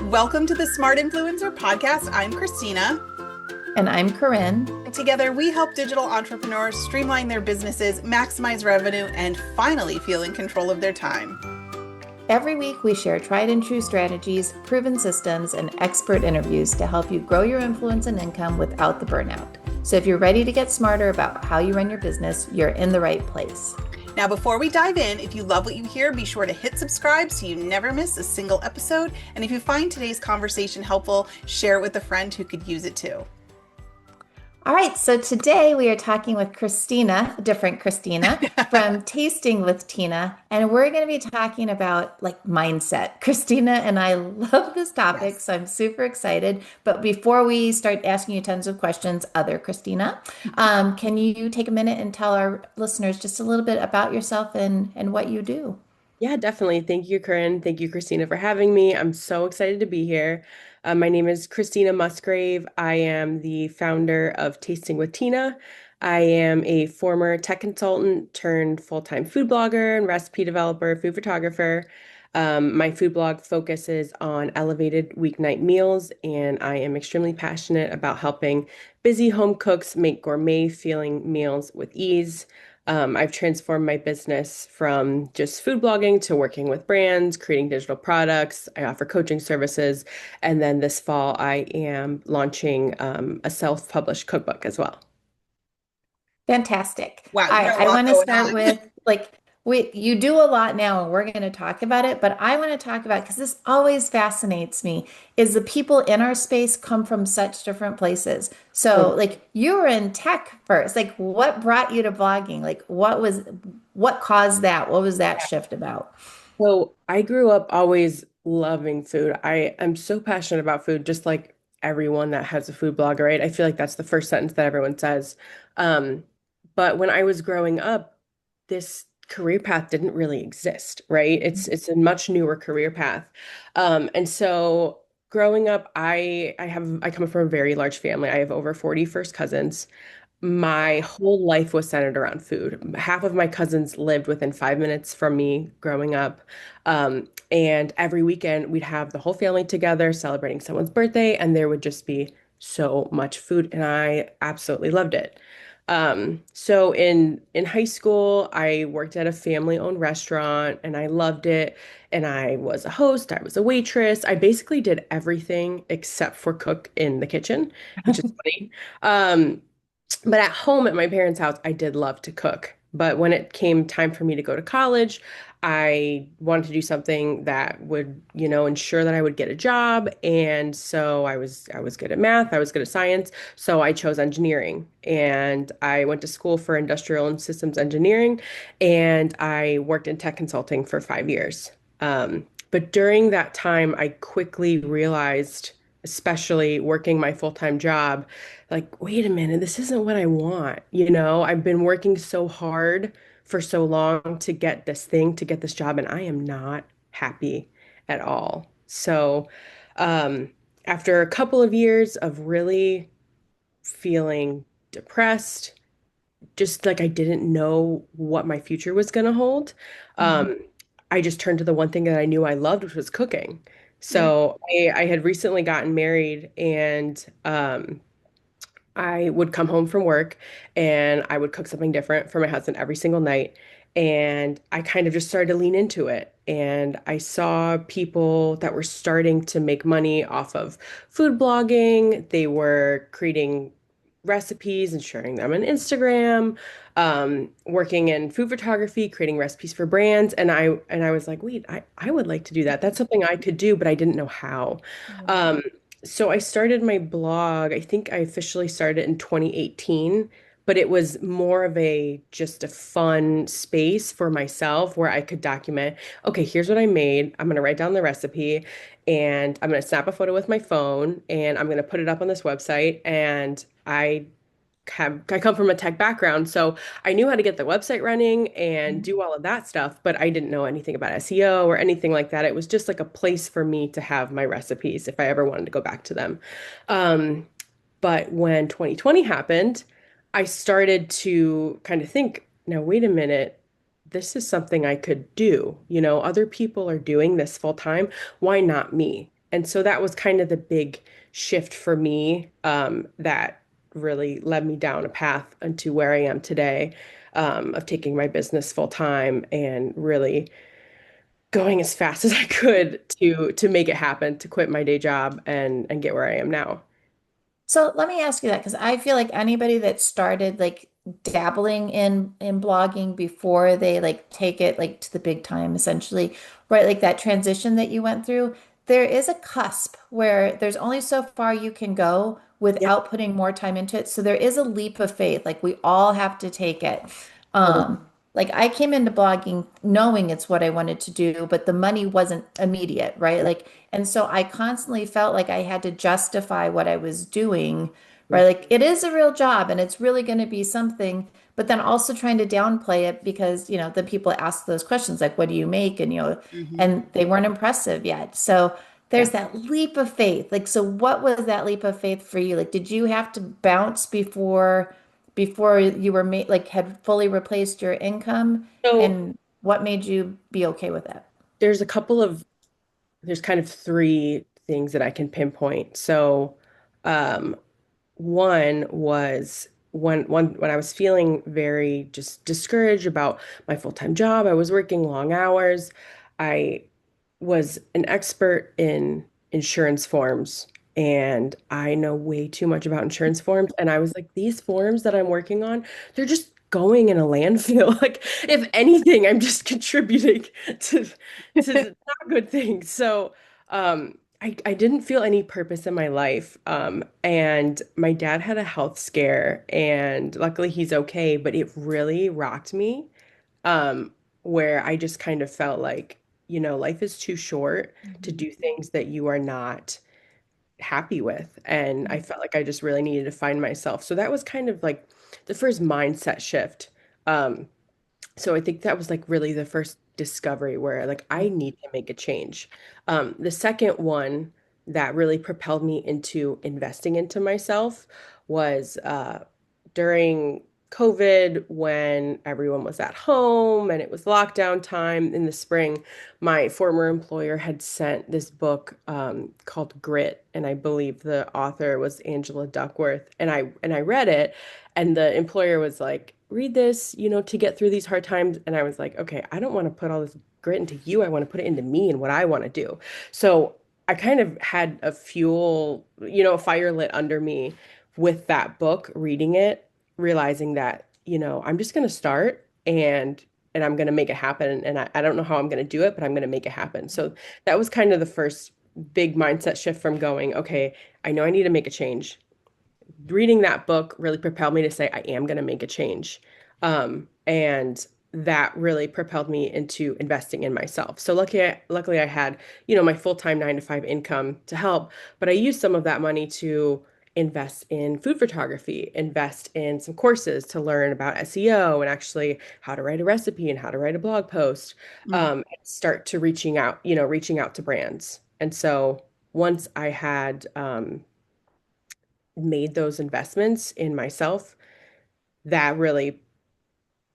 Welcome to the Smart Influencer Podcast. I'm Christina. And I'm Corinne. And together, we help digital entrepreneurs streamline their businesses, maximize revenue, and finally feel in control of their time. Every week, we share tried and true strategies, proven systems, and expert interviews to help you grow your influence and income without the burnout. So if you're ready to get smarter about how you run your business, you're in the right place. Now, before we dive in, if you love what you hear, be sure to hit subscribe so you never miss a single episode. And if you find today's conversation helpful, share it with a friend who could use it too. All right, so today we are talking with Christina, different Christina, from Tasting with Tina, and we're going to be talking about mindset. Christina and I love this topic, yes. So I'm super excited. But before we start asking you tons of questions, other Christina, can you take a minute and tell our listeners just a little bit about yourself and what you do? Yeah, definitely. Thank you, Corinne. Thank you, Christina, for having me. I'm so excited to be here. My name is Christina Musgrave. I am the founder of Tasting with Tina. I am a former tech consultant turned full-time food blogger and recipe developer, food photographer. My food blog focuses on elevated weeknight meals, and I am extremely passionate about helping busy home cooks make gourmet feeling meals with ease. I've transformed my business from just food blogging to working with brands, creating digital products. I offer coaching services. And then this fall, I am launching a self-published cookbook as well. Fantastic. Wow. I want to start with you do a lot now and we're going to talk about it, but I want to talk about, because this always fascinates me, is the people in our space come from such different places. So you were in tech first, what brought you to blogging? What caused that? What was that shift about? So I grew up always loving food. I am so passionate about food, just like everyone that has a food blog, right? I feel like that's the first sentence that everyone says. But when I was growing up, this career path didn't really exist, right? It's a much newer career path. And so growing up, I come from a very large family. I have over 40 first cousins. My whole life was centered around food. Half of my cousins lived within 5 minutes from me growing up. And every weekend we'd have the whole family together celebrating someone's birthday, and there would just be so much food, and I absolutely loved it. So in high school, I worked at a family-owned restaurant and I loved it. And I was a host, I was a waitress. I basically did everything except for cook in the kitchen, which is funny. But at home at my parents' house, I did love to cook. But when it came time for me to go to college, I wanted to do something that would, ensure that I would get a job. And so I was good at math, I was good at science, so I chose engineering. And I went to school for industrial and systems engineering, and I worked in tech consulting for 5 years. But during that time, I quickly realized, especially working my full-time job, wait a minute, this isn't what I want. I've been working so hard for so long to get this thing, to get this job, and I am not happy at all. So, after a couple of years of really feeling depressed, just like I didn't know what my future was going to hold, I just turned to the one thing that I knew I loved, which was cooking. So I had recently gotten married, and I would come home from work and I would cook something different for my husband every single night. And I kind of just started to lean into it. And I saw people that were starting to make money off of food blogging. They were creating recipes and sharing them on Instagram, working in food photography, creating recipes for brands. And I was like, wait, I would like to do that. That's something I could do, but I didn't know how. So I started my blog. I think I officially started in 2018, but it was more of just a fun space for myself where I could document, okay, here's what I made. I'm going to write down the recipe and I'm going to snap a photo with my phone and I'm going to put it up on this website. And I come from a tech background, so I knew how to get the website running and do all of that stuff, but I didn't know anything about SEO or anything like that. It was just like a place for me to have my recipes if I ever wanted to go back to them. But when 2020 happened, I started to kind of think, now, wait a minute, this is something I could do. Other people are doing this full time. Why not me? And so that was kind of the big shift for me, that really led me down a path into where I am today, of taking my business full time and really going as fast as I could to make it happen, to quit my day job and get where I am now. So let me ask you that because I feel like anybody that started like dabbling in blogging before they like take it like to the big time essentially, right? Like that transition that you went through, there is a cusp where there's only so far you can go Yep, without putting more time into it. So there is a leap of faith. Like we all have to take it. totally. Like I came into blogging knowing it's what I wanted to do, but the money wasn't immediate, right? Like, and so I constantly felt like I had to justify what I was doing, right? Like it is a real job and it's really going to be something, but then also trying to downplay it because, the people ask those questions like, what do you make? And, Mhm. and they weren't impressive yet. So Yeah. there's that leap of faith. Like, so what was that leap of faith for you? Like, did you have to bounce before you were made like had fully replaced your income? So And what made you be okay with that? there's a couple of there's kind of three things that I can pinpoint. So, um, one was when I was feeling very just discouraged about my full-time job. I was working long hours. I was an expert in insurance forms, and I know way too much about insurance forms. And I was like, these forms that I'm working on, they're just going in a landfill. Like, if anything, I'm just contributing to not good things. So, I didn't feel any purpose in my life. And my dad had a health scare, and luckily he's okay, but it really rocked me, um, where I just kind of felt like, life is too short to Mhm. do things that you are not happy with. And I felt like I just really needed to find myself. So that was kind of like the first mindset shift. Um, so I think that was like really the first discovery where like I need to make a change. The second one that really propelled me into investing into myself was during COVID, when everyone was at home and it was lockdown time in the spring. My former employer had sent this book, called Grit, and I believe the author was Angela Duckworth. And I read it, and the employer was like, read this, to get through these hard times. And I was like, okay, I don't want to put all this grit into you. I want to put it into me and what I want to do. So I kind of had a fuel, a fire lit under me with that book, reading it, realizing that, I'm just going to start, and I'm going to make it happen. And I don't know how I'm going to do it, but I'm going to make it happen. So that was kind of the first big mindset shift from going, okay, I know I need to make a change. Reading that book really propelled me to say I am going to make a change. And that really propelled me into investing in myself. So luckily I had, my full-time 9 to 5 income to help, but I used some of that money to invest in food photography, invest in some courses to learn about SEO and actually how to write a recipe and how to write a blog post, Mm. and start to reaching out to brands. And so once I had, made those investments in myself, that really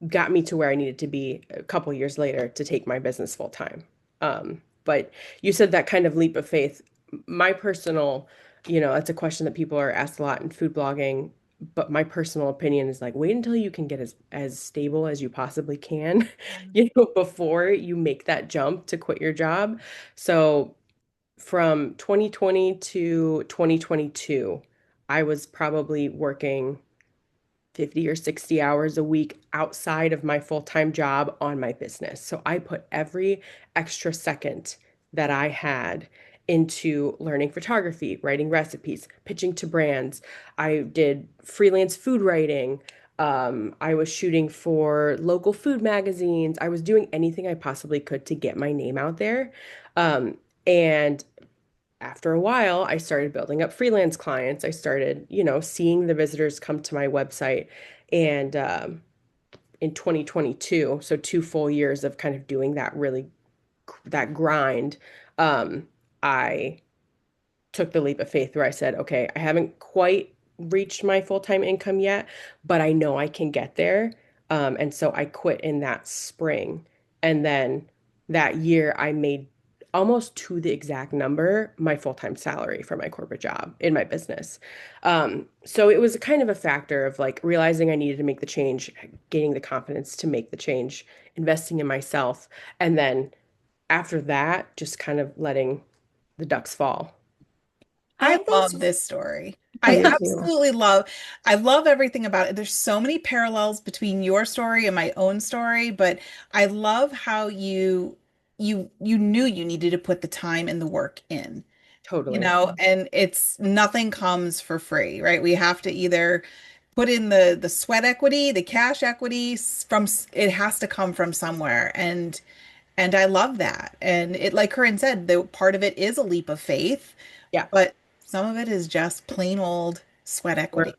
got me to where I needed to be a couple years later to take my business full time. But you said that kind of leap of faith. My personal, that's a question that people are asked a lot in food blogging. But my personal opinion is like, wait until you can get as stable as you possibly can, before you make that jump to quit your job. So from 2020 to 2022, I was probably working 50 or 60 hours a week outside of my full-time job on my business. So I put every extra second that I had into learning photography, writing recipes, pitching to brands. I did freelance food writing. I was shooting for local food magazines. I was doing anything I possibly could to get my name out there. And after a while, I started building up freelance clients. I started, seeing the visitors come to my website. And in 2022, so 2 full years of kind of doing that grind, I took the leap of faith where I said, okay, I haven't quite reached my full-time income yet, but I know I can get there. And so I quit in that spring. And then that year, I made almost to the exact number my full-time salary for my corporate job in my business. So it was kind of a factor of like realizing I needed to make the change, gaining the confidence to make the change, investing in myself, and then after that, just kind of letting the ducks fall. I I think love this story. I I do too. absolutely I love everything about it. There's so many parallels between your story and my own story, but I love how you knew you needed to put the time and the work in, Totally. and it's nothing comes for free, right? We have to either put in the sweat equity, the cash equity it has to come from somewhere. And I love that. And it, like Corinne said, the part of it is a leap of faith, Yeah. but some of it is just plain old sweat equity. Work.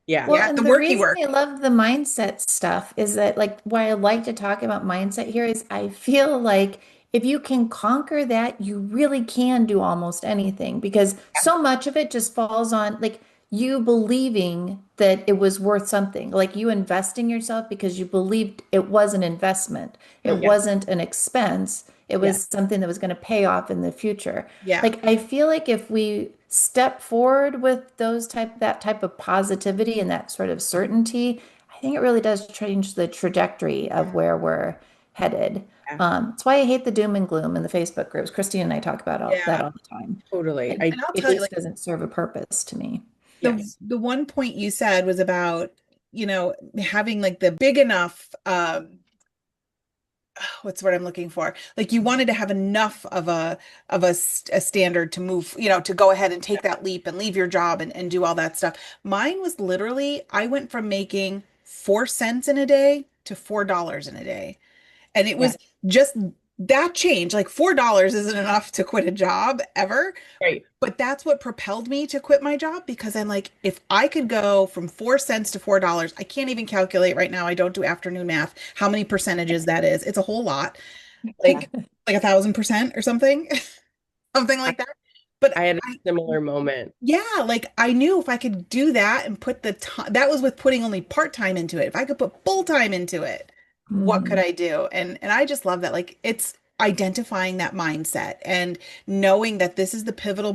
Yeah. Well, Yeah, the and the worky reason work. I love the mindset stuff is that, like, why I like to talk about mindset here is I feel like if you can conquer that, you really can do almost anything because so much of it just falls on like you believing that it was worth something, like you investing yourself because you believed it was an investment, it Mhm. Yeah. wasn't an expense, it Yeah. was something that was going to pay off in the future. Yeah. Like I feel like if we step forward with that type of positivity and that sort of certainty, I think it really does change the trajectory of where we're headed. Yeah. That's why I hate the doom and gloom in the Facebook groups. Christine and I talk about that Yeah. all the time. Totally. And I'll It tell you, just like doesn't serve a purpose to me. the Yes. the one point you said was about, having like the big enough what's what I'm looking for? Like you wanted to have enough of a standard to move, to go ahead and take that leap and leave your job and do all that stuff. Mine was literally, I went from making 4 cents in a day to $4 in a day. And it Yeah. was just that change. Like $4 isn't enough to quit a job ever. Right. But that's what propelled me to quit my job because I'm like, if I could go from 4 cents to $4, I can't even calculate right now. I don't do afternoon math, how many percentages that is. It's a whole lot, Yeah. like 1,000% or something, something I, like that. But I had a I, similar moment. yeah, like I knew if I could do that and put the time, that was with putting only part-time into it. If I could put full-time into it, what could Mhm. I do? And I just love that. Like it's identifying that mindset and knowing that this is the pivotal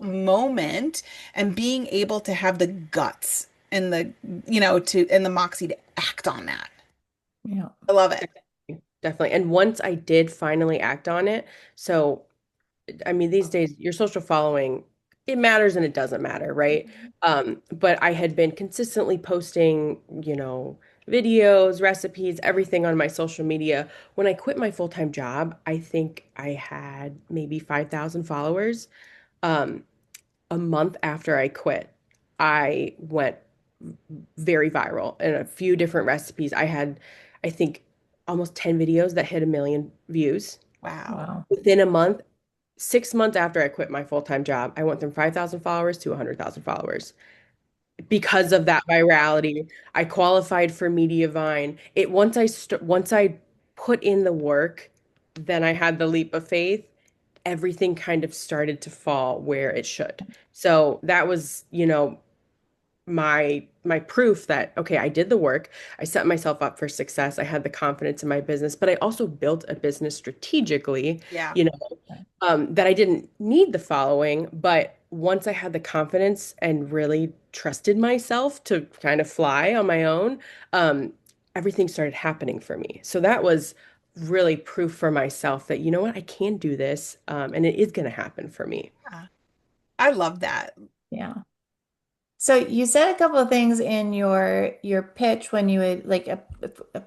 moment and being able to have the guts and the moxie to act on that. Yeah. I love it. Definitely. Definitely. And once I did finally act on it, so I mean, these days your social following, it matters and it doesn't matter, right? But I had been consistently posting, videos, recipes, everything on my social media. When I quit my full-time job, I think I had maybe 5,000 followers. Um, a month after I quit, I went very viral in a few different recipes. I had, I think, almost 10 videos that hit 1 million views Wow. Wow. within a month. 6 months after I quit my full-time job, I went from 5,000 followers to 100,000 followers. Because of that virality, I qualified for Mediavine. Once I put in the work, then I had the leap of faith. Everything kind of started to fall where it should. So that was, my proof that okay, I did the work. I set myself up for success. I had the confidence in my business, but I also built a business strategically, Yeah. you know, that I didn't need the following, but once I had the confidence and really trusted myself to kind of fly on my own, everything started happening for me. So that was really proof for myself that, you know what, I can do this, and it is going to happen for me. Yeah. I love that. Yeah. So you said a couple of things in your pitch when you had like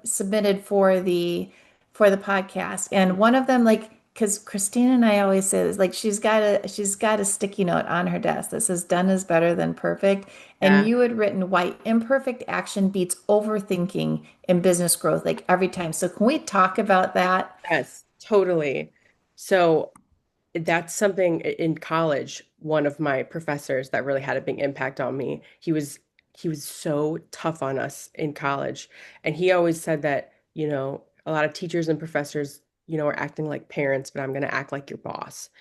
submitted for the podcast, and one of them like because Christine and I always say this like she's got a sticky note on her desk that says done is better than perfect, and Yeah. you had written why imperfect action beats overthinking in business growth like every time. So can we talk about that? Yes, totally. So that's something in college, one of my professors that really had a big impact on me. He was so tough on us in college. And he always said that, a lot of teachers and professors, are acting like parents, but I'm going to act like your boss.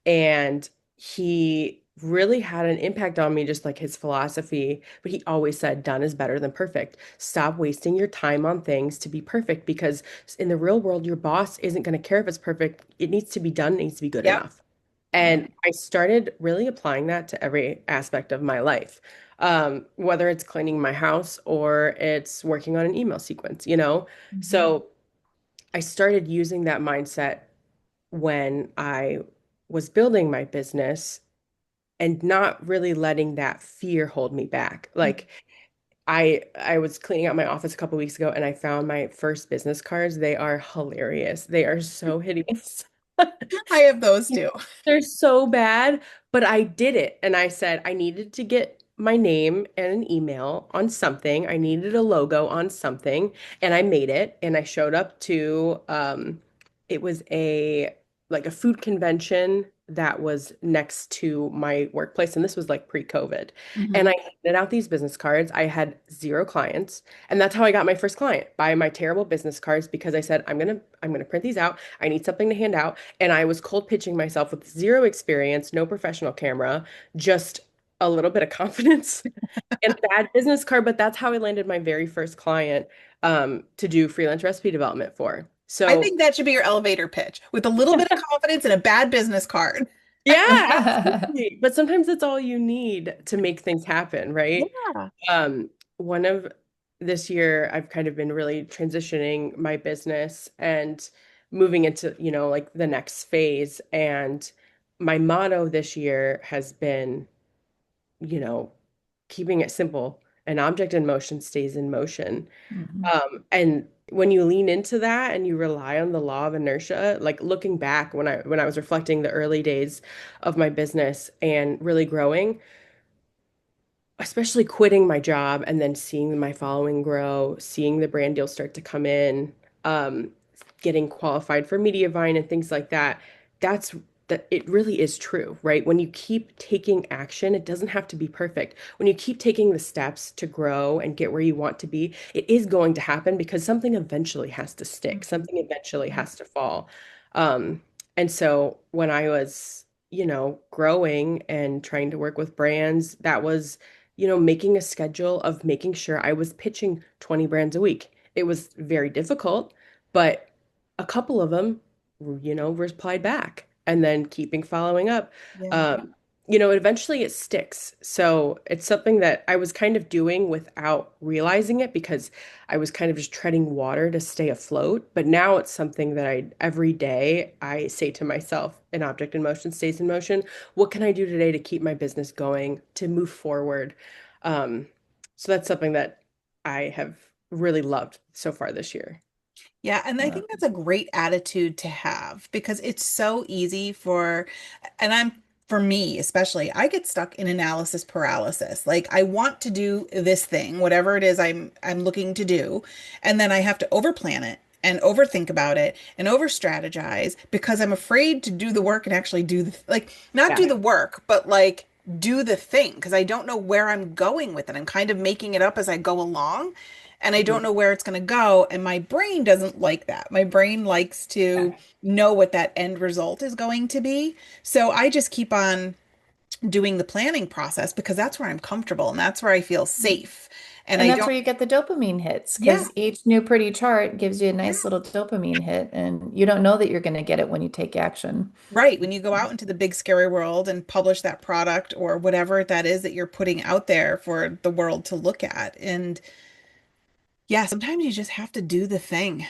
And he really had an impact on me, just like his philosophy. But he always said, done is better than perfect. Stop wasting your time on things to be perfect because in the real world, your boss isn't going to care if it's perfect. It needs to be done, it needs to be good Yep. enough. Yep. And I started really applying that to every aspect of my life. Whether it's cleaning my house or it's working on an email sequence, you know? Mhm. So I started using that mindset when I was building my business and not really letting that fear hold me back. Like I was cleaning out my office a couple weeks ago and I found my first business cards. They are hilarious. They are so hideous. I have those too. They're so bad, but I did it. And I said I needed to get my name and an email on something. I needed a logo on something, and I made it. And I showed up to it was a like a food convention that was next to my workplace, and this was like pre-COVID. And Mhm. I handed out these business cards. I had zero clients, and that's how I got my first client, by my terrible business cards because I said I'm gonna print these out. I need something to hand out. And I was cold pitching myself with zero experience, no professional camera, just a little bit of confidence and a bad business card. But that's how I landed my very first client to do freelance recipe development for. I So, think that should be your elevator pitch with a little bit of confidence and a bad business card. yeah, absolutely. But sometimes that's all you need to make things happen, right? Yeah. One of this year, I've kind of been really transitioning my business and moving into, like the next phase. And my motto this year has been, you know, keeping it simple. An object in motion stays in motion. Mhm. And when you lean into that and you rely on the law of inertia, like looking back when I was reflecting the early days of my business and really growing, especially quitting my job and then seeing my following grow, seeing the brand deals start to come in, um, getting qualified for Mediavine and things like that, that's that it really is true, right? When you keep taking action, it doesn't have to be perfect. When you keep taking the steps to grow and get where you want to be, it is going to happen because something eventually has to stick, Mhm. something eventually has to fall. Um, and so when I was, growing and trying to work with brands, that was making a schedule of making sure I was pitching 20 brands a week. It was very difficult, but a couple of them, replied back and then keeping following up. Yeah. Um, eventually it sticks. So it's something that I was kind of doing without realizing it because I was kind of just treading water to stay afloat. But now it's something that every day I say to myself, an object in motion stays in motion. What can I do today to keep my business going, to move forward? Um, so that's something that I have really loved so far this year. Yeah, and I think that's a great attitude to have because it's so easy and for me especially, I get stuck in analysis paralysis. Like I want to do this thing, whatever it is I'm looking to do, and then I have to overplan it and overthink about it and over strategize because I'm afraid to do the work and actually like not do Yeah. the work, but like do the thing because I don't know where I'm going with it. I'm kind of making it up as I go along and I don't Mhm. know where it's going to go. And my brain doesn't like that. My brain likes to Yeah. know what that end result is going to be. So I just keep on doing the planning process because that's where I'm comfortable and that's where I feel safe. And And I that's don't, where you get the dopamine hits yeah, because each new pretty chart gives you a yeah, nice little dopamine hit, and you don't know that you're going to get it when you take action. right. When you go out into the big scary world and publish that product or whatever that is that you're putting out there for the world to look at. And yeah, sometimes you just have to do the thing.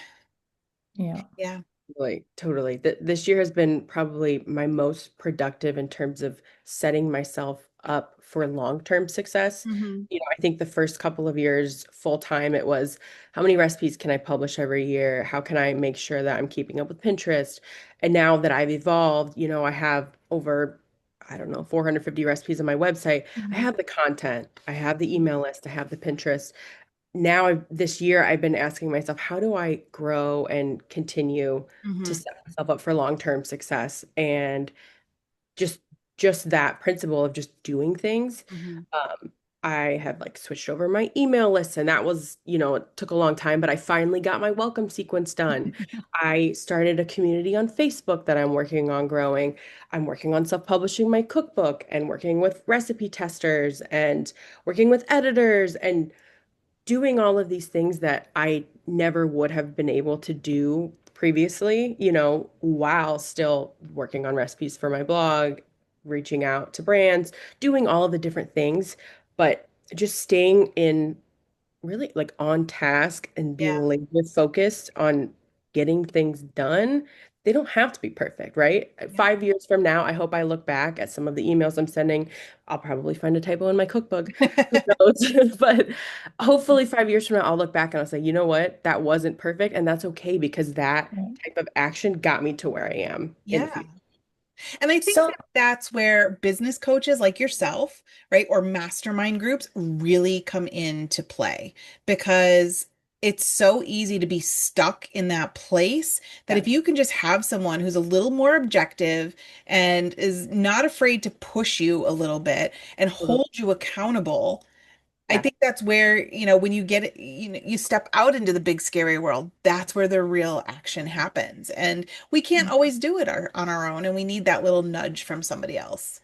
Yeah. Yeah. Totally, totally. This year has been probably my most productive in terms of setting myself up for long-term success. Hmm. I think the first couple of years full time, it was how many recipes can I publish every year? How can I make sure that I'm keeping up with Pinterest? And now that I've evolved, I have over, I don't know, 450 recipes on my website. I Hmm. have the content, I have the email list, I have the Pinterest. Now this year I've been asking myself, how do I grow and continue to Hmm. set myself up for long-term success? And just just that principle of just doing things. Hmm. Um, I had like switched over my email list, and that was, it took a long time, but I finally got my welcome sequence done. I started a community on Facebook that I'm working on growing. I'm working on self-publishing my cookbook and working with recipe testers and working with editors and doing all of these things that I never would have been able to do previously, while still working on recipes for my blog, reaching out to brands, doing all of the different things, but just staying in really like on task and Yeah. being laser focused on getting things done. They don't have to be perfect, right? Yeah. 5 years from now, I hope I look back at some of the emails I'm sending. I'll probably find a typo in my cookbook. Who knows? But hopefully 5 years from now, I'll look back and I'll say, you know what? That wasn't perfect. And that's okay because that Right. type of action got me to where I am in the Yeah. future. And I think So, that that's where business coaches like yourself, right, or mastermind groups really come into play because it's so easy to be stuck in that place that Yeah. if you can just have someone who's a little more objective and is not afraid to push you a little bit and hold you accountable. I Yeah. think that's where, when you get it, you step out into the big scary world, that's where the real action happens. And we can't always do it on our own, and we need that little nudge from somebody else.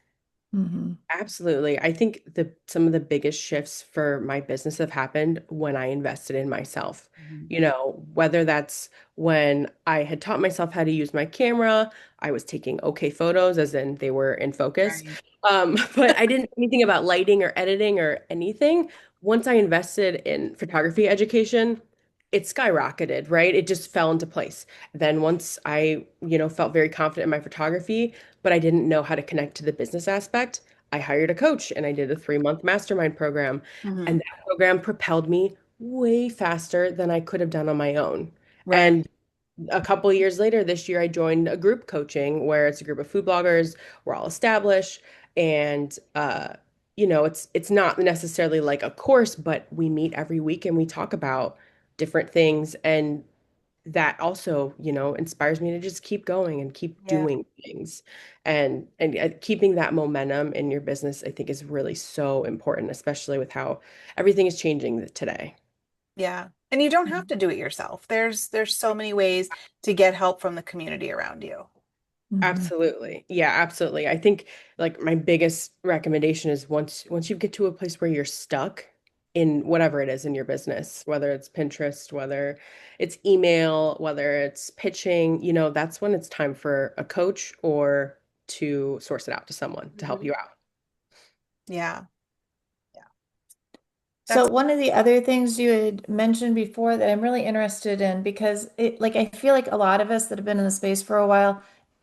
mhm, Absolutely. I think some of the biggest shifts for my business have happened when I invested in myself. Mhm. Whether that's when I had taught myself how to use my camera, I was taking okay photos, as in they were in focus. Right. But I didn't know anything about lighting or editing or anything. Once I invested in photography education, it skyrocketed, right? It just fell into place. Then once I, felt very confident in my photography, but I didn't know how to connect to the business aspect, I hired a coach and I did a 3-month mastermind program. Mhm. And that program propelled me way faster than I could have done on my own. Right. And a couple of years later, this year, I joined a group coaching where it's a group of food bloggers. We're all established, and it's not necessarily like a course, but we meet every week and we talk about different things, and that also, inspires me to just keep going and keep Yeah. doing things. And keeping that momentum in your business, I think, is really so important, especially with how everything is changing today. Yeah. And you don't have to do it yourself. There's so many ways to get help from the community around you. mhm. Absolutely. Yeah, absolutely. I think like my biggest recommendation is once you get to a place where you're stuck in whatever it is in your business, whether it's Pinterest, whether it's email, whether it's pitching, that's when it's time for a coach or to source it out to someone to help Mhm. you out. Yeah. Yeah. So That's one of the other things you had mentioned before that I'm really interested in because I feel like a lot of us that have been in the space for a while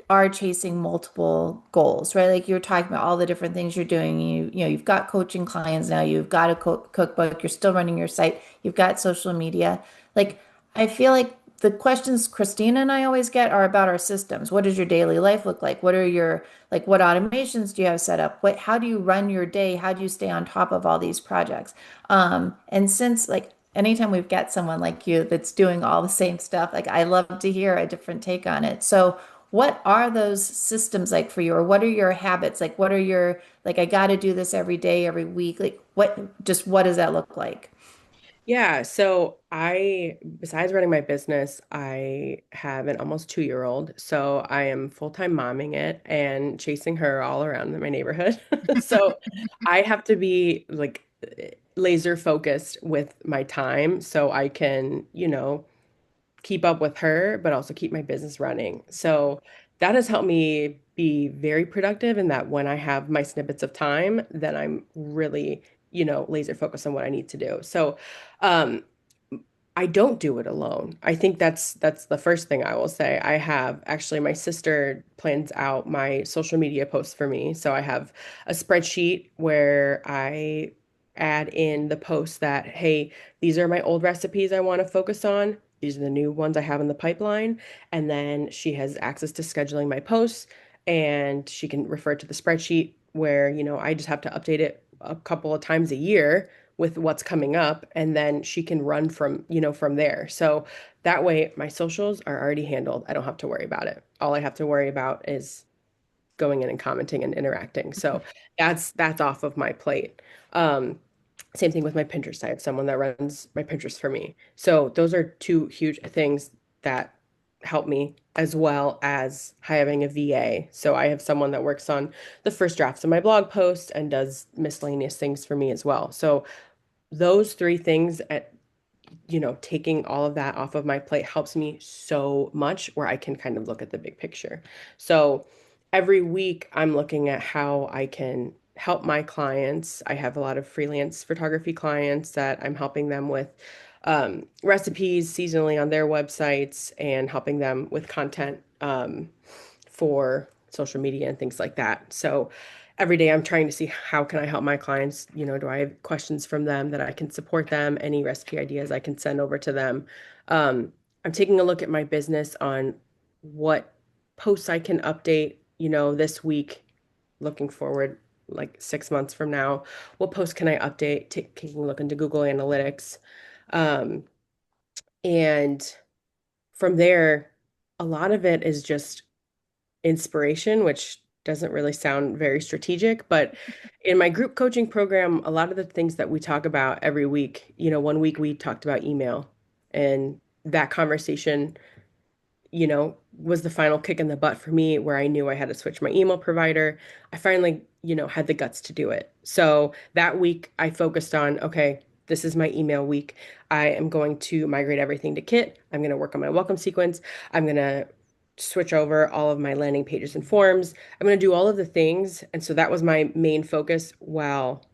are chasing multiple goals, right? Like you were talking about all the different things you're doing. You've got coaching clients now, you've got a cookbook, you're still running your site, you've got social media. Like I feel like the questions Christina and I always get are about our systems. What does your daily life look like? What are your like what automations do you have set up? How do you run your day? How do you stay on top of all these projects? And since like anytime we've got someone like you that's doing all the same stuff, like I love to hear a different take on it. So what are those systems like for you, or what are your habits? Like what are your like I got to do this every day, every week? Like what does that look like? Yeah, so besides running my business, I have an almost 2-year-old. So I am full-time momming it and chasing her all around my neighborhood. So I have to be like laser focused with my time so I can, keep up with her, but also keep my business running. So that has helped me be very productive in that when I have my snippets of time, then I'm really, laser focused on what I need to do. So, um, I don't do it alone. I think that's the first thing I will say. I have actually my sister plans out my social media posts for me. So I have a spreadsheet where I add in the posts that, hey, these are my old recipes I want to focus on. These are the new ones I have in the pipeline. And then she has access to scheduling my posts and she can refer to the spreadsheet where, I just have to update it a couple of times a year with what's coming up, and then she can run from there. So that way my socials are already handled. I don't have to worry about it. All I have to worry about is going in and commenting and interacting. So that's off of my plate. Same thing with my Pinterest. I have someone that runs my Pinterest for me. So those are two huge things that help me, as well as having a VA. So I have someone that works on the first drafts of my blog post and does miscellaneous things for me as well. So those three things at taking all of that off of my plate helps me so much where I can kind of look at the big picture. So every week I'm looking at how I can help my clients. I have a lot of freelance photography clients that I'm helping them with recipes seasonally on their websites and helping them with content for social media and things like that. So every day I'm trying to see how can I help my clients, do I have questions from them that I can support them, any recipe ideas I can send over to them. I'm taking a look at my business on what posts I can update, this week, looking forward like 6 months from now. What posts can I update? Taking a look into Google Analytics. Um, and from there, a lot of it is just inspiration, which doesn't really sound very strategic, but in my group coaching program, a lot of the things that we talk about every week, one week we talked about email, and that conversation was the final kick in the butt for me where I knew I had to switch my email provider. I finally, had the guts to do it. So that week I focused on, okay, this is my email week. I am going to migrate everything to Kit. I'm going to work on my welcome sequence. I'm going to switch over all of my landing pages and forms. I'm going to do all of the things. And so that was my main focus while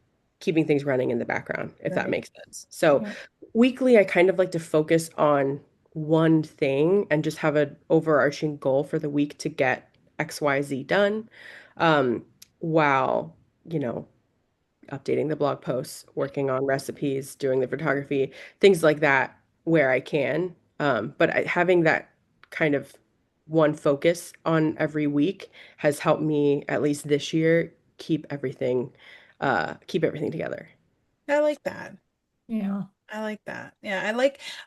keeping things running in the background, if that Right. makes sense. So Yeah. weekly, I kind of like to focus on one thing and just have an overarching goal for the week to get XYZ done. Um, while, you know, updating the blog posts, working on recipes, doing the photography, things like that where I can. Having that kind of one focus on every week has helped me, at least this year, keep everything together. I like that. Yeah. I like that. Yeah,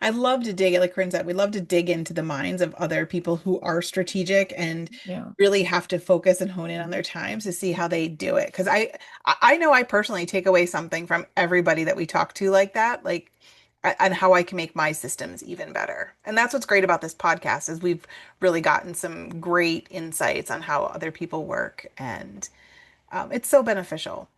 I love to dig, like Corinne said, we love to dig into the minds of other people who are strategic and Yeah. really have to focus and hone in on their times to see how they do it. Because I know I personally take away something from everybody that we talk to like that, like and how I can make my systems even better. And that's what's great about this podcast is we've really gotten some great insights on how other people work, and it's so beneficial.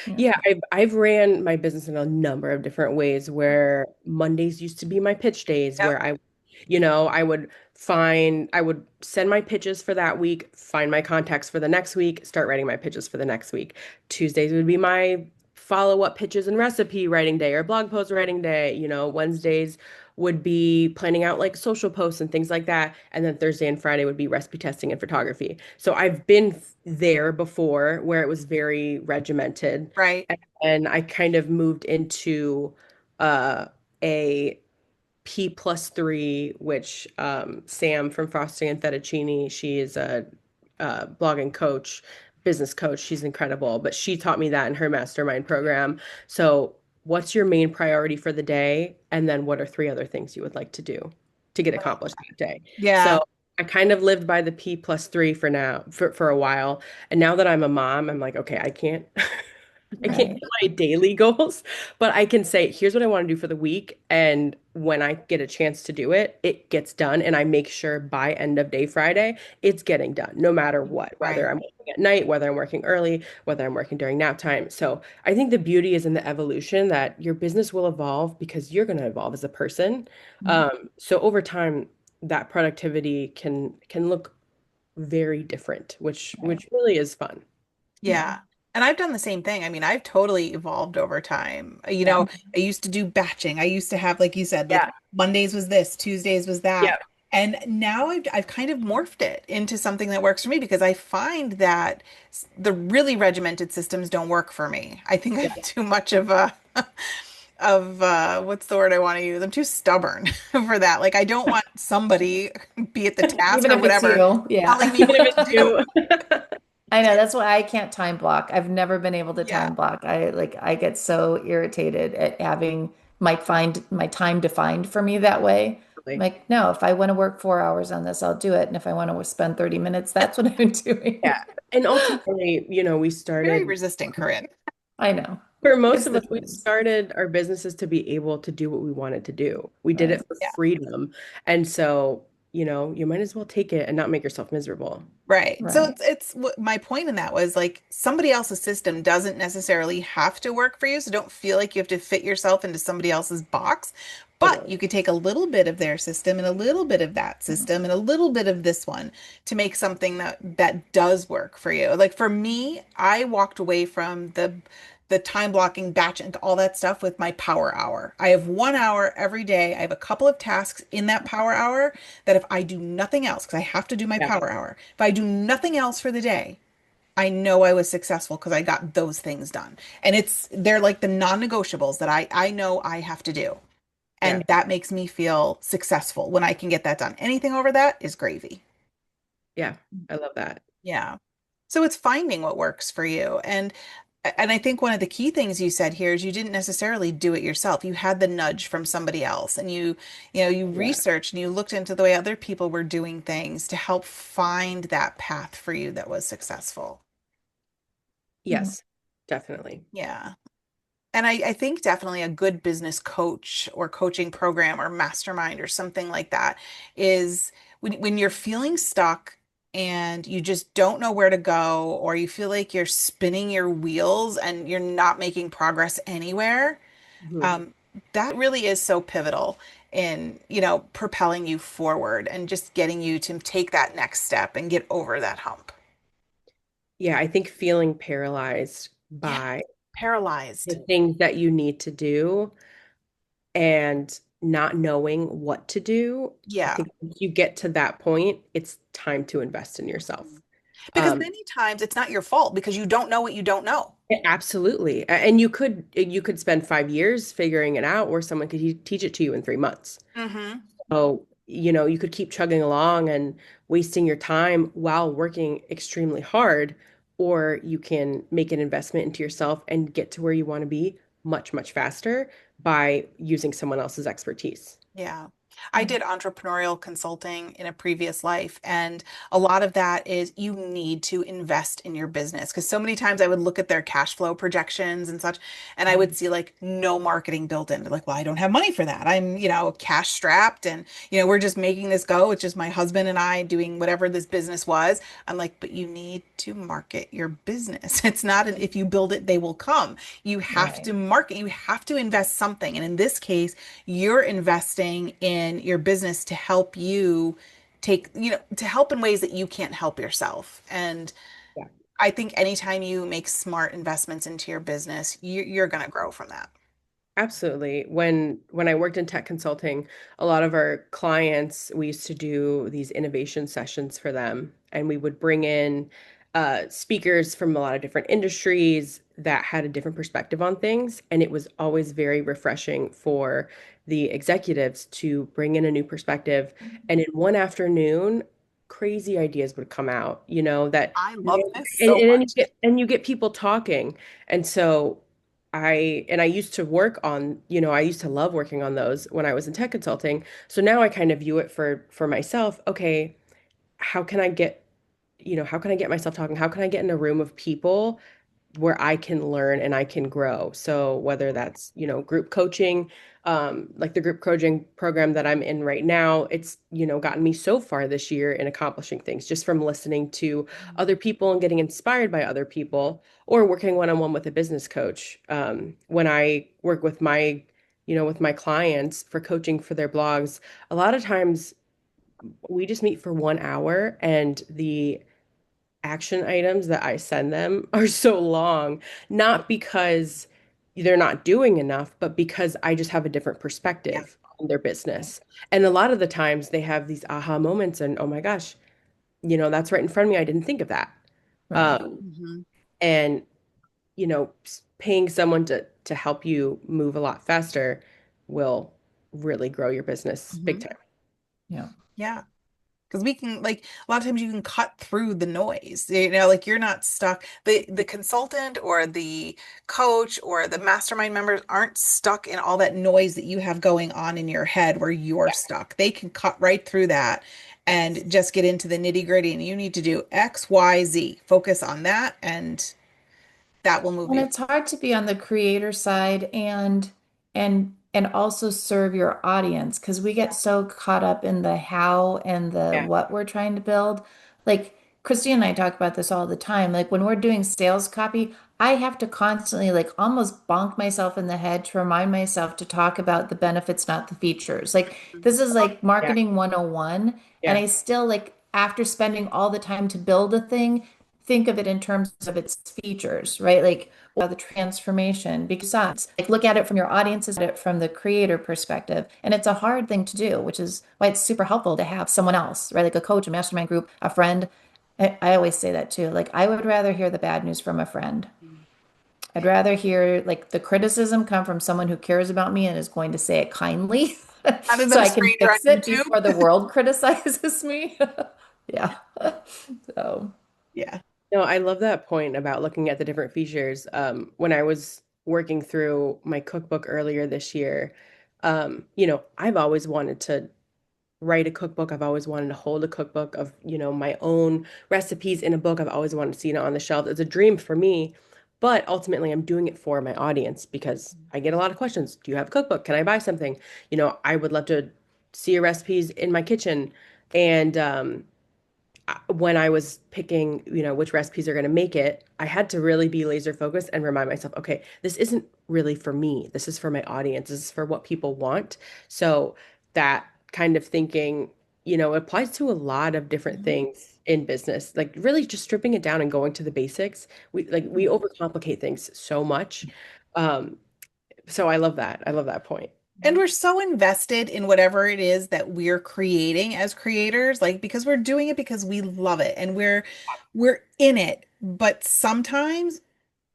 Yeah. Yeah, I've ran my business in a number of different ways where Mondays used to be my pitch days Yep. where I would send my pitches for that week, find my contacts for the next week, start writing my pitches for the next week. Tuesdays would be my follow-up pitches and recipe writing day or blog post writing day. Wednesdays would be planning out like social posts and things like that. And then Thursday and Friday would be recipe testing and photography. So I've been there before where it was very regimented. Right. And I kind of moved into uh, a P+3, which Sam from Frosting and Fettuccine, she is a blogging coach, business coach. She's incredible, but she taught me that in her mastermind program. So, what's your main priority for the day? And then, what are three other things you would like to do to get accomplished that day? Yeah. So, I kind of lived by the P+3 for now, for a while. And now that I'm a mom, I'm like, okay, I can't. I can't Right. hit my daily goals, but I can say, here's what I want to do for the week. And when I get a chance to do it, it gets done. And I make sure by end of day Friday, it's getting done, no matter what, whether Right. I'm working at night, whether I'm working early, whether I'm working during nap time. So I think the beauty is in the evolution that your business will evolve because you're going to evolve as a person. So over time, that productivity can look very different, which Right. which really is fun. Yeah. Yeah. And I've done the same thing. I mean, I've totally evolved over time. Yeah. I used to do batching. I used to have, like you said, like Yeah. Mondays was this, Tuesdays was Yeah. that. And now I've kind of morphed it into something that works for me because I find that the really regimented systems don't work for me. I think I'm too much of a what's the word I want to use? I'm too stubborn for that. Like I don't want somebody be at the task Even or if it's whatever you. telling Yeah. me Even if what to it's do. you. I know that's why I can't time block. I've never been able to Yeah. time block. I get so irritated at having my time defined for me that way. I'm Like, like, no, if I want to work 4 hours on this, I'll do it. And if I want to spend 30 minutes, that's what I'm yeah. doing. And ultimately, we Very started, resistant, Corinne. I know. For most Gives of the us, we choice. started our businesses to be able to do what we wanted to do. We did Right. it for Yeah. freedom. And so, you might as well take it and not make yourself miserable. Right. So Right. it's what my point in that was like somebody else's system doesn't necessarily have to work for you. So don't feel like you have to fit yourself into somebody else's box. But Totally. you could take a little bit of their system and a little bit of that system and a little bit of this one to make something that does work for you. Like for me, I walked away from the time blocking batch and all that stuff with my power hour. I have 1 hour every day. I have a couple of tasks in that power hour that if I do nothing else, because I have to do my Yeah. power hour, if I do nothing else for the day, I know I was successful because I got those things done. And they're like the non-negotiables that I know I have to do. Yeah. And that makes me feel successful when I can get that done. Anything over that is gravy. Yeah. I love that. Yeah. So it's finding what works for you. And I think one of the key things you said here is you didn't necessarily do it yourself. You had the nudge from somebody else and you Yeah. researched and you looked into the way other people were doing things to help find that path for you that was successful. Yeah. Yes, definitely. Yeah. And I think definitely a good business coach or coaching program or mastermind or something like that is when you're feeling stuck and you just don't know where to go, or you feel like you're spinning your wheels and you're not making progress anywhere, Mhm. um, that really is so pivotal in, propelling you forward and just getting you to take that next step and get over that hump. Yeah, I think feeling paralyzed Yeah. by the Paralyzed. things that you need to do and not knowing what to do. I Yeah. think once you get to that point, it's time to invest in yourself. Because Um, many times it's not your fault because you don't know what you don't know. Absolutely. And you could spend 5 years figuring it out, or someone could teach it to you in 3 months. Hmm. So, you could keep chugging along and wasting your time while working extremely hard, or you can make an investment into yourself and get to where you want to be much, much faster by using someone else's expertise. Yeah. I did entrepreneurial consulting in a previous life, and a lot of that is you need to invest in your business because so many times I would look at their cash flow projections and such, and I would see like no marketing built in. Like, well, I don't have money for that. I'm, cash strapped, and we're just making this go. It's just my husband and I doing whatever this business was. I'm like, but you need to market your business. It's not an if you build it, they will come. You have Right. to market, you have to invest something. And in this case, you're investing in your business to help you to help in ways that you can't help yourself. And Yeah. I think anytime you make smart investments into your business, you're going to grow from that. Absolutely. When I worked in tech consulting, a lot of our clients, we used to do these innovation sessions for them, and we would bring in speakers from a lot of different industries that had a different perspective on things, and it was always very refreshing for the executives to bring in a new perspective. And in one afternoon, crazy ideas would come out, that I and, love this and so then you much. get people talking. And so I used to work on, I used to love working on those when I was in tech consulting. So now I kind of view it for myself. Okay, how can I get, how can I get myself talking? How can I get in a room of people where I can learn and I can grow? So whether that's, group coaching, like the group coaching program that I'm in right now, it's, gotten me so far this year in accomplishing things just from listening to other people and getting inspired by other people, or working one-on-one with a business coach. When I work with my clients for coaching for their blogs, a lot of times we just meet for 1 hour, and the action items that I send them are so long, not because they're not doing enough, but because I just have a different Yeah. perspective on their business. And a lot of the times they have these aha moments and, oh my gosh, that's right in front of me. I didn't think of that. Right. Um, Hmm. and paying someone to help you move a lot faster will really grow your business big Hmm. time. Yeah. Yeah. Because we can like a lot of times you can cut through the noise. Like you're not stuck. The consultant or the coach or the mastermind members aren't stuck in all that noise that you have going on in your head where you're stuck. They can cut right through that and just get into the nitty gritty. And you need to do X, Y, Z. Focus on that, and that will move And you. it's hard to be on the creator side and also serve your audience because we get so caught up in the how and the Yeah. what we're trying to build. Like Christine and I talk about this all the time. Like when we're doing sales copy, I have to constantly like almost bonk myself in the head to remind myself to talk about the benefits, not the features. Like this is like Yeah. marketing 101. And Yeah. I still like after spending all the time to build a thing, think of it in terms of its features, right? Like the transformation because like look at it from your audiences, at it from the creator perspective. And it's a hard thing to do, which is why it's super helpful to have someone else, right? Like a coach, a mastermind group, a friend. I always say that too. Like I would rather hear the bad news from a friend. I'd rather hear like the criticism come from someone who cares about me and is going to say it kindly Other so than a I can stranger on fix it YouTube. before the world criticizes me. Yeah. So, Yeah. No, I love that point about looking at the different features. When I was working through my cookbook earlier this year, I've always wanted to write a cookbook. I've always wanted to hold a cookbook of, my own recipes in a book. I've always wanted to see it on the shelf. It's a dream for me, but ultimately I'm doing it for my audience because I get a lot of questions. Do you have a cookbook? Can I buy something? I would love to see your recipes in my kitchen. And when I was picking, which recipes are going to make it, I had to really be laser focused and remind myself, okay, this isn't really for me. This is for my audience. This is for what people want. So that kind of thinking, applies to a lot of different things in business. Like really just stripping it down and going to the basics. We overcomplicate things so much. Um, so I love that. I love that point. And we're so invested in whatever it is that we're creating as creators, like because we're doing it because we love it and we're in it. But sometimes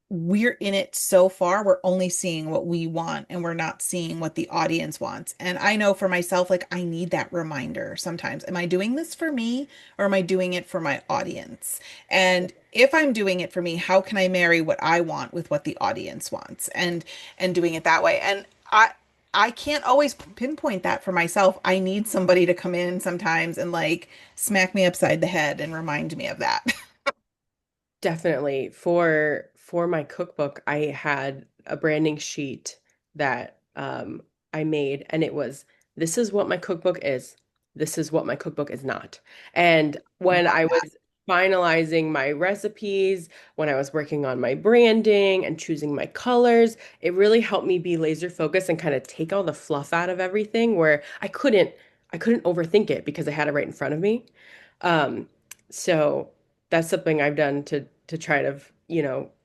we're in it so far, we're only seeing what we want and we're not seeing what the audience wants. And I know for myself, like I need that reminder sometimes. Am I doing this for me or am I doing it for my audience? And if I'm doing it for me, how can I marry what I want with what the audience wants and doing it that way? And I can't always pinpoint that for myself. I need somebody to come in sometimes and like smack me upside the head and remind me of that. Definitely. For my cookbook, I had a branding sheet that I made, and it was, this is what my cookbook is. This is what my cookbook is not. And when Love I that. was finalizing my recipes, when I was working on my branding and choosing my colors, it really helped me be laser focused and kind of take all the fluff out of everything where I couldn't overthink it because I had it right in front of me. Um, so that's something I've done to try to,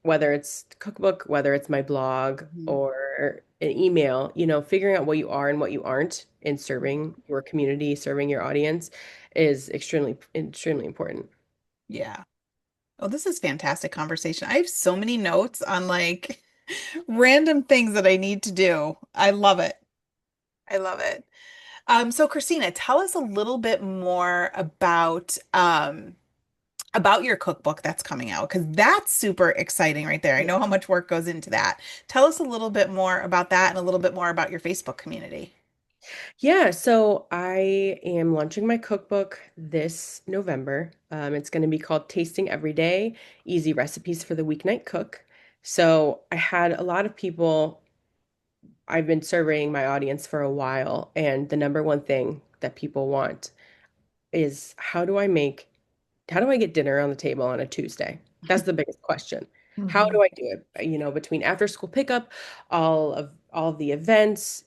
whether it's cookbook, whether it's my blog Mhm. or an email, figuring out what you are and what you aren't in serving your community, serving your audience is extremely, extremely important. Yeah. Oh, this is fantastic conversation. I have so many notes on like random things that I need to do. I love it. I love it. So Christina, tell us a little bit more about your cookbook that's coming out because that's super exciting right there. I know how much work goes into that. Tell us a little bit more about that and a little bit more about your Facebook community. Yeah, so I am launching my cookbook this November. It's going to be called Tasting Every Day, Easy Recipes for the Weeknight Cook. So I had a lot of people. I've been surveying my audience for a while, and the number one thing that people want is how do I get dinner on the table on a Tuesday? That's the biggest question. How mhm. do I do it? Between after school pickup, all of the events,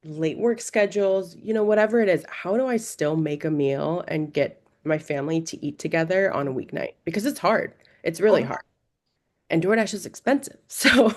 late work schedules, whatever it is, how do I still make a meal and get my family to eat together on a weeknight? Because it's hard. It's really Oh, hard. And DoorDash is expensive. So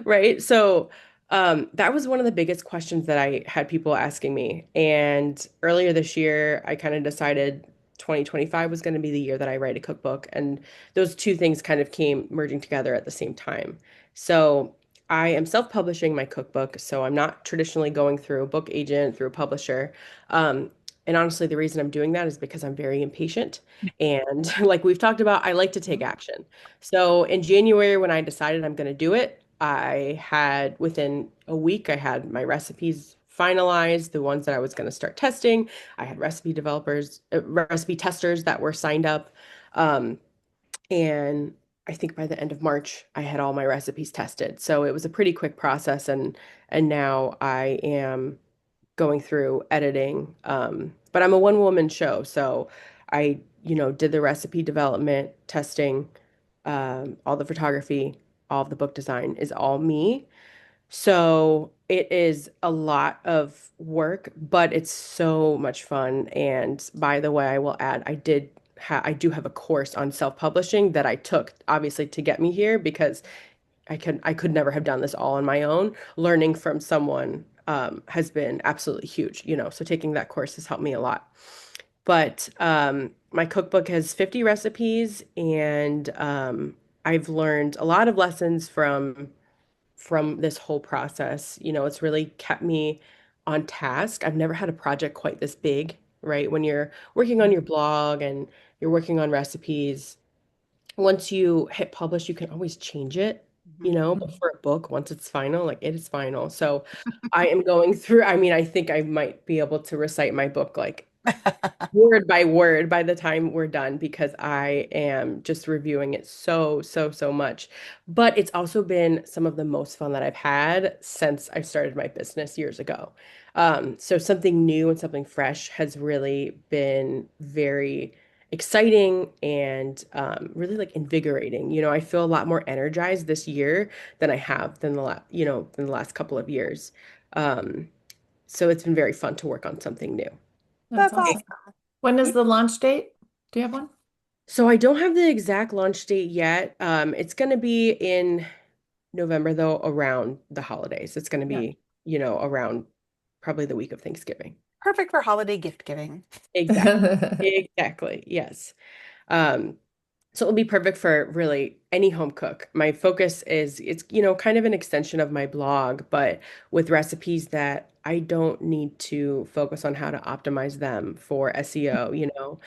right? So that was one of the biggest questions that I had people asking me. And earlier this year, I kind of decided 2025 was going to be the year that I write a cookbook. And those two things kind of came merging together at the same time. So I am self-publishing my cookbook. So I'm not traditionally going through a book agent, through a publisher. And honestly, the reason I'm doing that is because I'm very impatient. And like we've talked about, I like to take action. So in January, when I decided I'm going to do it, within a week, I had my recipes finalized, the ones that I was going to start testing. I had recipe testers that were signed up. And I think by the end of March, I had all my recipes tested. So it was a pretty quick process, and now I am going through editing. But I'm a one-woman show, so I, did the recipe development, testing, all the photography, all of the book design is all me. So it is a lot of work, but it's so much fun. And by the way, I will add, I do have a course on self-publishing that I took obviously to get me here because I could never have done this all on my own. Learning from someone has been absolutely huge, so taking that course has helped me a lot. But my cookbook has 50 recipes, and I've learned a lot of lessons from this whole process. It's really kept me on task. I've never had a project quite this big, right? When you're working on your blog and you're working on recipes, once you hit publish, you can always change it, Mhm. but for a book, once it's final, like it is final. So I am going through, I mean, I think I might be able to recite my book like word by word by the time we're done because I am just reviewing it so, so, so much. But it's also been some of the most fun that I've had since I started my business years ago. So something new and something fresh has really been very exciting and really like invigorating. I feel a lot more energized this year than I have than the last couple of years. Um, so it's been very fun to work on something new. That's That's awesome. awesome. When is the launch date? Do you have one? So I don't have the exact launch date yet. It's going to be in November, though, around the holidays. It's going to Yeah. be, around probably the week of Thanksgiving. Perfect for holiday gift giving. Exactly. Exactly. Yes. Um, So it'll be perfect for really any home cook. My focus is it's, kind of an extension of my blog, but with recipes that I don't need to focus on how to optimize them for SEO.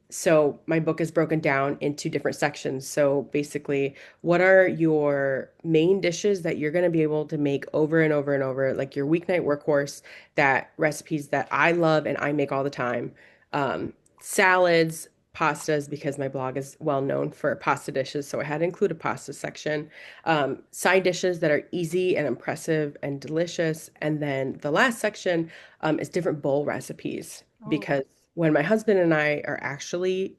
So my book is broken down into different sections. So basically, what are your main dishes that you're going to be able to make over and over and over, like your weeknight workhorse, that recipes that I love and I make all the time. Salads, pastas because my blog is well known for pasta dishes, so I had to include a pasta section. Side dishes that are easy and impressive and delicious, and then the last section is different bowl recipes Oh, because when my husband and I are actually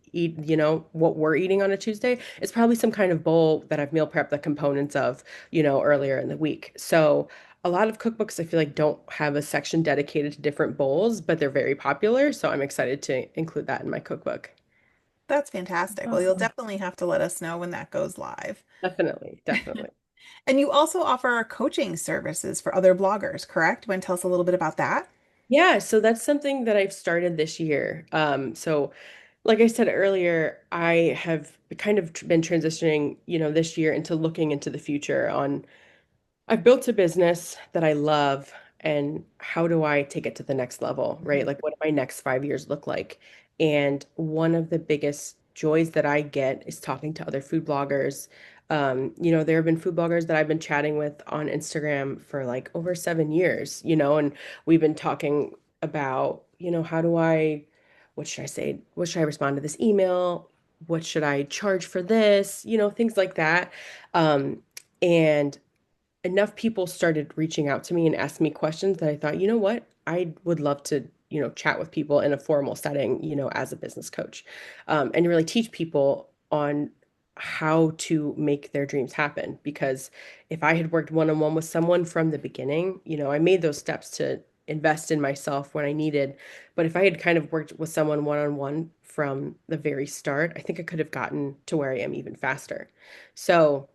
what we're eating on a Tuesday, it's probably some kind of bowl that I've meal prepped the components of, earlier in the week. So a lot of cookbooks I feel like don't have a section dedicated to different bowls, but they're very popular. So I'm excited to include that in my cookbook. that's fantastic. Well, you'll Awesome. definitely have to let us know when that goes live. Definitely, definitely. And you also offer coaching services for other bloggers, correct? Want to tell us a little bit about that? Yeah, so that's something that I've started this year. So like I said earlier, I have kind of been transitioning, this year into looking into the future on I've built a business that I love, and how do I take it to the next level, right? Mhm. Like, what do my next 5 years look like? And one of the biggest joys that I get is talking to other food bloggers. There have been food bloggers that I've been chatting with on Instagram for like over 7 years, and we've been talking about, what should I say? What should I respond to this email? What should I charge for this? Things like that. And enough people started reaching out to me and asking me questions that I thought, you know what? I would love to, chat with people in a formal setting, as a business coach, and really teach people on how to make their dreams happen. Because if I had worked one-on-one with someone from the beginning, I made those steps to invest in myself when I needed. But if I had kind of worked with someone one-on-one from the very start, I think I could have gotten to where I am even faster. So,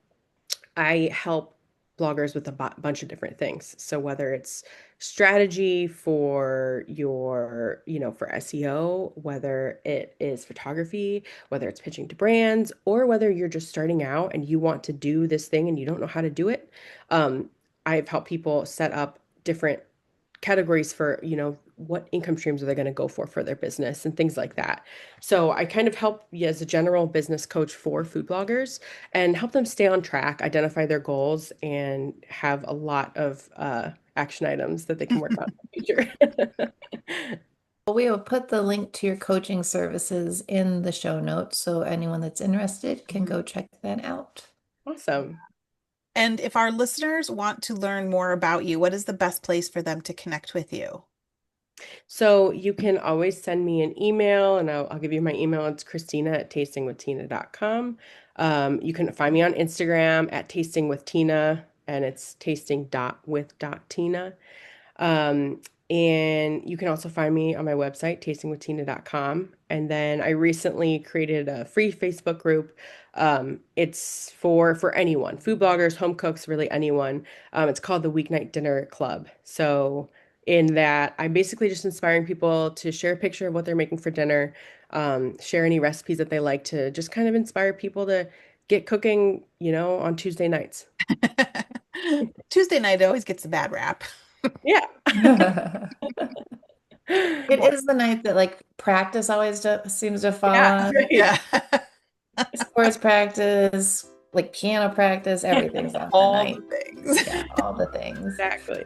I help bloggers with a bunch of different things. So whether it's strategy for for SEO, whether it is photography, whether it's pitching to brands, or whether you're just starting out and you want to do this thing and you don't know how to do it, um, I've helped people set up different categories for, what income streams are they going to go for their business and things like that. So I kind of help as a general business coach for food bloggers and help them stay on track, identify their goals, and have a lot of action items that they can work on in the future. Well, we will put the link to your coaching services in the show notes, so anyone that's interested can Mhm. go check that out. Awesome. And if our listeners want to learn more about you, what is the best place for them to connect with you? So you can always send me an email, and I'll give you my email. It's Christina@tastingwithtina.com. You can find me on Instagram at tastingwithtina, and it's tasting.with.tina. Um, and you can also find me on my website, tastingwithtina.com. And then I recently created a free Facebook group. It's for anyone, food bloggers, home cooks, really anyone. It's called the Weeknight Dinner Club. So in that, I'm basically just inspiring people to share a picture of what they're making for dinner, share any recipes that they like, to just kind of inspire people to get cooking, on Tuesday nights. Tuesday night always gets a bad rap. Yeah. It is the night that like practice always seems to fall Yeah, on. right. Yeah. Sports practice, like piano practice, everything's on that All night. the things. Yeah, all the things. Exactly.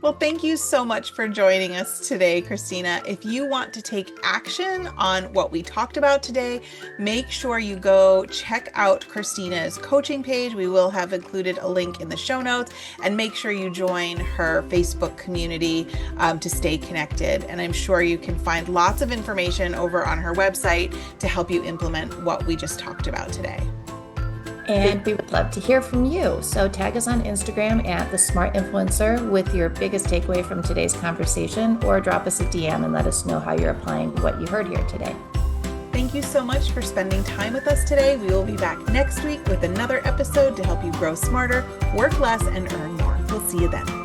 Well, thank you so much for joining us today, Christina. If you want to take action on what we talked about today, make sure you go check out Christina's coaching page. We will have included a link in the show notes, and make sure you join her Facebook community to stay connected. And I'm sure you can find lots of information over on her website to help you implement what we just talked about today. And we would love to hear from you. So tag us on Instagram at The Smart Influencer with your biggest takeaway from today's conversation, or drop us a DM and let us know how you're applying what you heard here today. Thank you so much for spending time with us today. We will be back next week with another episode to help you grow smarter, work less, and earn more. We'll see you then.